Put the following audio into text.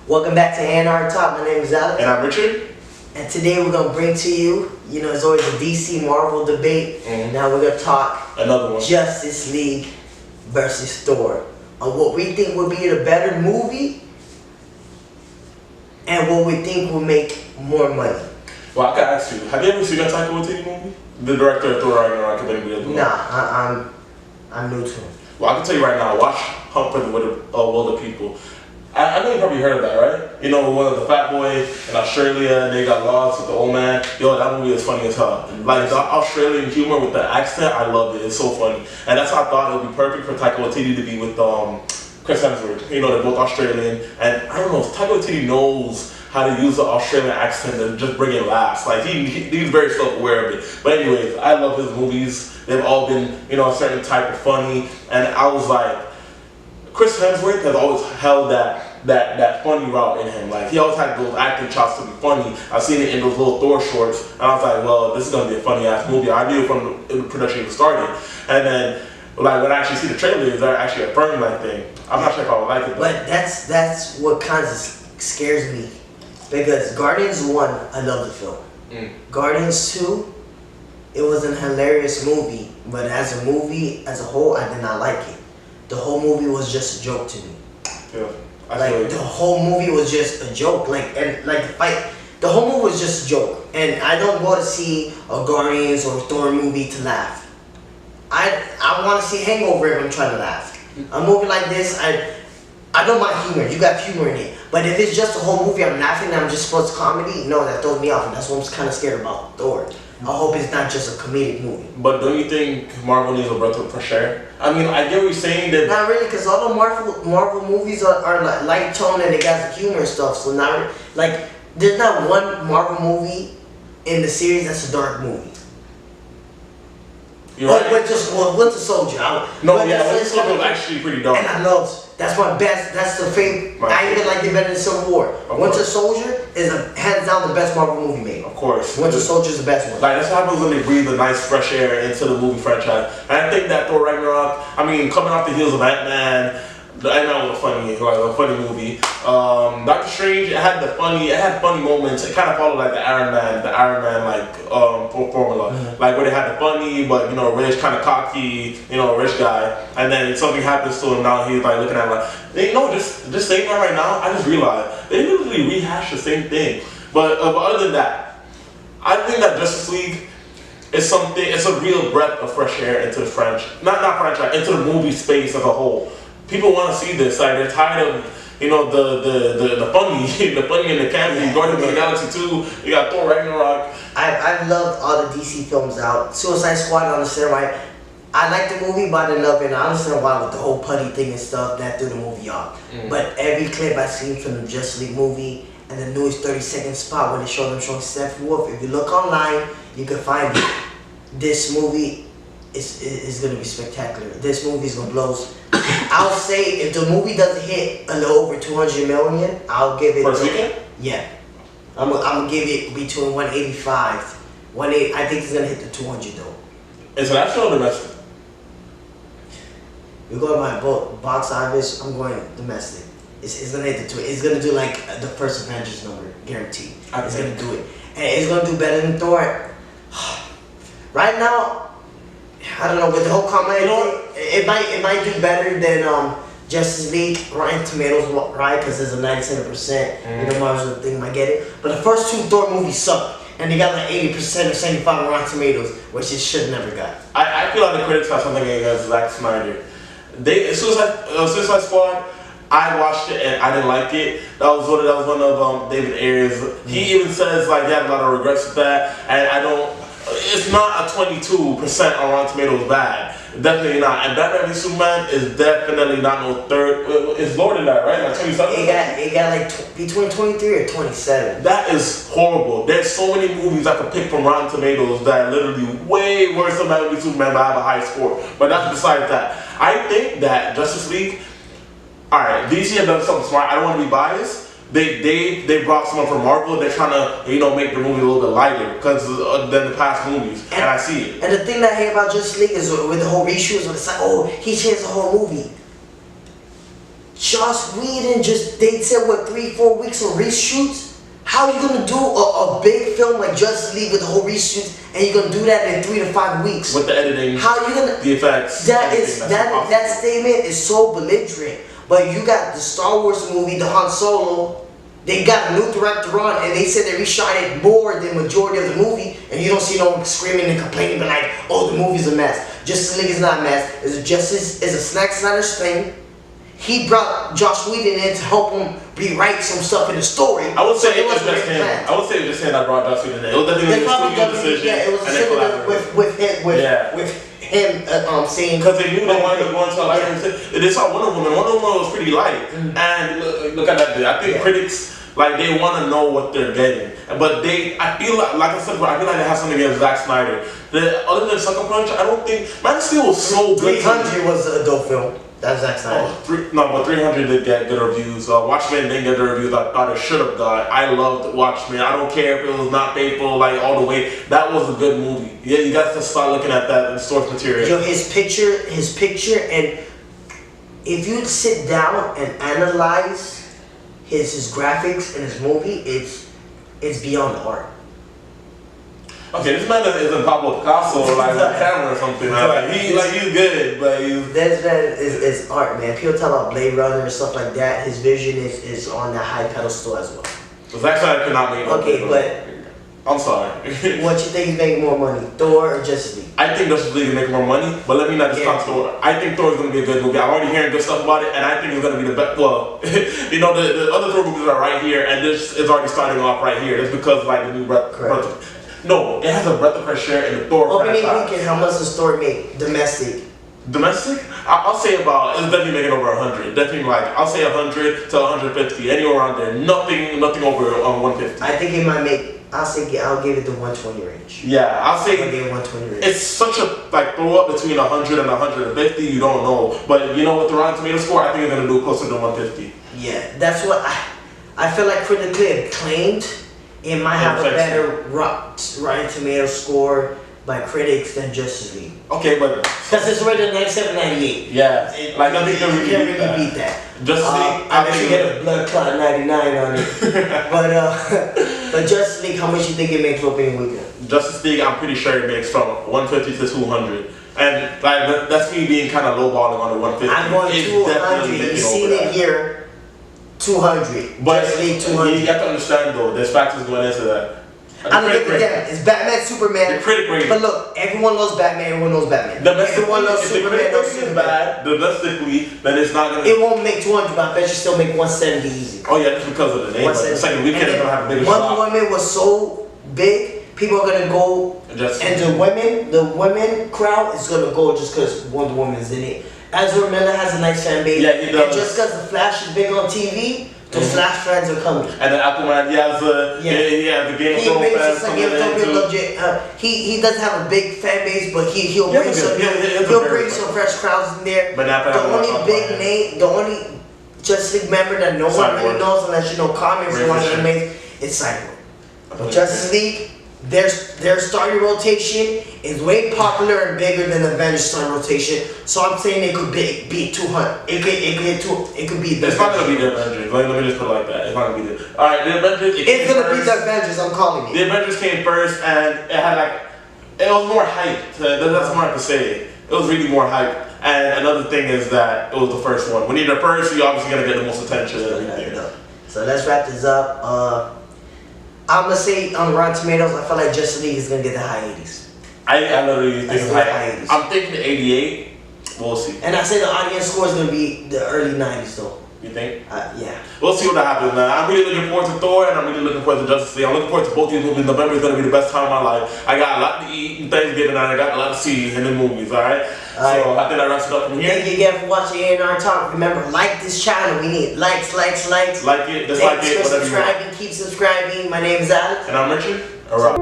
Welcome back to AandRTalk. My name is Alex. And I'm Richard. And today we're going to bring to you, it's always a DC Marvel debate. Mm-hmm. Now we're going to talk another one. Justice League versus Thor. On what we think would be the better movie and what we think will make more money. Well, I gotta ask you, have you ever seen that Taika Waititi movie? The director of Thor Ragnarok, if anybody else knows. Nah, I'm new to him. Well, I can tell you right now, watch Hunt for the Will of People. I know you probably heard of that, right? You know, one of the fat boy in Australia, they got lost with the old man. Yo, that movie is funny as hell. Like, the Australian humor with the accent, I loved it. It's so funny. And that's how I thought it would be perfect for Taika Waititi to be with Chris Hemsworth. You know, they're both Australian. And I don't know, Taika Waititi knows how to use the Australian accent and just bring in laughs. Like, he's very self-aware of it. But anyways, I love his movies. They've all been, a certain type of funny. And I was like, Chris Hemsworth has always held that funny route in him. Like, he always had those acting chops to be funny. I've seen it in those little Thor shorts, and I was like, well, this is gonna be a funny ass movie. I knew from the production even started. And then, like, when I actually see the trailers, they're actually affirming that thing. I'm not sure if I would like it. But that's what kind of scares me, because Guardians 1, I love the film. Guardians 2, it was an hilarious movie, but as a movie as a whole, I did not like it. The whole movie was just a joke to me. Yeah, like, the whole movie was just a joke. The whole movie was just a joke. And I don't go to see a Guardians or a Thor movie to laugh. I want to see Hangover if I'm trying to laugh. A movie like this, I don't mind humor. You got humor in it. But if it's just a whole movie, I'm laughing and I'm just supposed to comedy, no, that throws me off. And that's what I'm kind of scared about Thor. I hope it's not just a comedic movie. But don't you think Marvel needs a breath of fresh air? I mean, I get what you're saying. That not really, because all the Marvel movies are like light tone and they got the humor and stuff. So not really, like, there's not one Marvel movie in the series that's a dark movie. You're right. Winter Soldier. Winter Soldier was actually pretty dark. And I love. That's my best. That's the favorite. I even like it better than Civil War. Winter Soldier is hands down the best Marvel movie made. Of course. Winter Soldier is the best one. Like, that's what happens when they breathe a nice fresh air into the movie franchise. And I think that Thor Ragnarok, coming off the heels of Ant-Man, the Ant-Man was a funny movie. Doctor Strange, it had funny moments. It kind of followed like the Iron Man formula. Mm-hmm. Like, where they had the funny, but rich, kind of cocky, rich guy. And then something happens to him now. He's like looking at just saying that right now. I just realized they literally rehashed the same thing. But other than that, I think that Justice League is something. It's a real breath of fresh air into the into the movie space as a whole. People want to see this. Like, they're tired of the funny, the funny and the campy. Guardians of the Galaxy 2. You got Thor Ragnarok. I've loved all the DC films out. Suicide Squad, I understand why. I like the movie, but I didn't love it. And I understand why with the whole putty thing and stuff that threw the movie off. But every clip I've seen from the Justice League movie and the newest 30-second spot where they show them showing Steppenwolf, if you look online, you can find it. This movie is going to be spectacular. This movie is going to blow. I'll say if the movie doesn't hit a little over 200 million, I'll give it. First weekend? Yeah, I'm gonna give it between 185, 180. I think it's gonna hit the 200 though. International or domestic? We're going by box office. I'm going domestic. It's gonna hit the 2. It's gonna do like the first Avengers number, guaranteed. It's gonna do it, and it's gonna do better than Thor. Right now, I don't know, with the whole comment, it might do better than Justice League, Rotten Tomatoes, right? Because there's a 97%. Marvel thing might get it. But the first 2 Thor movies suck, and they got like 80% or 75% on Rotten Tomatoes, which it should never got. I feel like the critics have something against Zack Snyder. Suicide Squad, I watched it and I didn't like it. That was one of David Ayer's. He even says like he had a lot of regrets with that, and I don't. It's not a 22% on Rotten Tomatoes bad. Definitely not. And Batman v Superman is definitely not no third. It's lower than that, right? Like 27? It got like between 23 or 27. That is horrible. There's so many movies I could pick from Rotten Tomatoes that are literally way worse than Batman v Superman, but I have a high score. But that's besides that. I think that Justice League, alright, DC have done something smart. I don't want to be biased. They brought someone from Marvel. They're trying to make the movie a little bit lighter because than the past movies, and I see it. And the thing that I hate about Justice League is with the whole reshoots, when it's like, oh, he changed the whole movie. Joss Whedon they said what 3-4 weeks of reshoots. How are you gonna do a big film like Justice League with the whole reshoots, and you're gonna do that in 3 to 5 weeks with the editing? How are you gonna the effects? That statement is so belligerent. But you got the Star Wars movie, the Han Solo. They got a new director on, and they said they reshot it more than majority of the movie, and you don't see no one screaming and complaining, but like, oh, the movie's a mess. Justice League is not a mess. It's a Zack Snyder's thing. He brought Joss Whedon in to help him rewrite some stuff in the story. I would say it was just him. I would say it was just him that brought Joss Whedon in. It was definitely a studio decision. Yeah, it was a studio with him saying, because they knew they wanted to go into a lighter. They saw Wonder Woman. Wonder Woman was pretty light, and look at that. I think critics. Like, they want to know what they're getting. But I feel like I said, I feel like they have something against Zack Snyder. Other than Sucker Punch, I don't think, Man of Steel was so good. 300 was a dope film. That's Zack Snyder. But 300 did get good reviews. Watchmen didn't get the reviews I thought it should have got. I loved Watchmen. I don't care if it was not faithful, like, all the way. That was a good movie. Yeah, you got to start looking at that in source material. Yo, his picture, and if you sit down and analyze his graphics and his movie, it's beyond art. Okay, this man isn't Pablo Picasso like on camera or something. He's good, but this man is art, man. People talk about Blade Runner and stuff like that. His vision is on that high pedestal as well. So Zack Snyder cannot make. Okay, but I'm sorry. What you think is making more money, Thor or Justice League? I think Justice League is making more money, but let me not discount Thor. I think Thor is going to be a good movie. I'm already hearing good stuff about it, and I think it's going to be the best. Well, you know, the other Thor movies are right here, and this is already starting off right here. It's because like the new No, it has a breath of fresh air in the Thor franchise. Opening weekend, how much does Thor make domestic? Domestic? I'll say about, it's definitely making over 100. Definitely like, I'll say 100 to 150, anywhere around there. Nothing over 150. I think it might make, I'll give it the 120 range. Yeah, I'll say I'll give it 120 range. It's such a, like, throw up between 100 and 150, you don't know. But you know what, the Rotten Tomato score, I think it's going to do closer to 150. Yeah, that's what I feel like critically acclaimed. It might have a better Rotten Tomato score by critics than Justice League. Okay, but because it's rated 97, 98. Yeah, like nothing can really beat that. Justice League, I bet you get a blood clot 99 on it. but Justice League, how much you think it makes opening weekend? Justice League, I'm pretty sure it makes from 150 to 200. And like that's me being kind of lowballing on the 150. I'm going 200. You've seen it here. 200. But Justice League 200. You have to understand though, there's factors going into that. I don't give a damn. It's Batman, Superman. The critic rating. But look, everyone loves Batman. Everyone knows Batman. Everyone loves Superman. If the critic rating is bad, domestically, then it's not gonna. It won't make 200, but I bet you still make 170 easy. Oh yeah, just because of the name. But the second weekend is gonna have a bigger shot. Wonder Woman was so big, people are gonna go, and the women crowd is gonna go just because Wonder Woman is in it. Ezra Miller has a nice fan base. Yeah, he does. And just because the Flash is big on TV. The Flash fans are coming. And then Aquaman, he has the Game of Thrones fans coming in. He doesn't have a big fan base, but he'll bring some fresh crowds in there. But the only Justice League member that no one really knows unless you know comics and watch anime is Cyborg. But Justice League, their starting rotation is way popular and bigger than Avengers starting rotation. So I'm saying it could be 200. It could be. It's not gonna be the Avengers. Let me just put it like that. It's not gonna be the. All right, the Avengers. It's gonna be the Avengers. I'm calling it. The Avengers came first, and it had it was more hype. That's more I can say. It was really more hype. And another thing is that it was the first one. When you're the first, you're obviously gonna get the most attention and everything. So let's wrap this up. I'm gonna say on Rotten Tomatoes, I feel like Justice League is gonna get the high 80s. I literally think it's high 80s. I'm thinking 88. We'll see. And I say the audience score is gonna be the early 90s though. You think? Yeah. We'll see what happens, man. I'm really looking forward to Thor, and I'm really looking forward to Justice League. I'm looking forward to both these movies. November is gonna be the best time of my life. I got a lot to eat in Thanksgiving, and I got a lot to see in the movies. All right. So I think that wraps it up from here. Thank you again for watching AandRTalk. Remember, like this channel. We need likes. Like it, dislike it, whatever you want. Keep subscribing. My name is Alex. And I'm Richard. All right.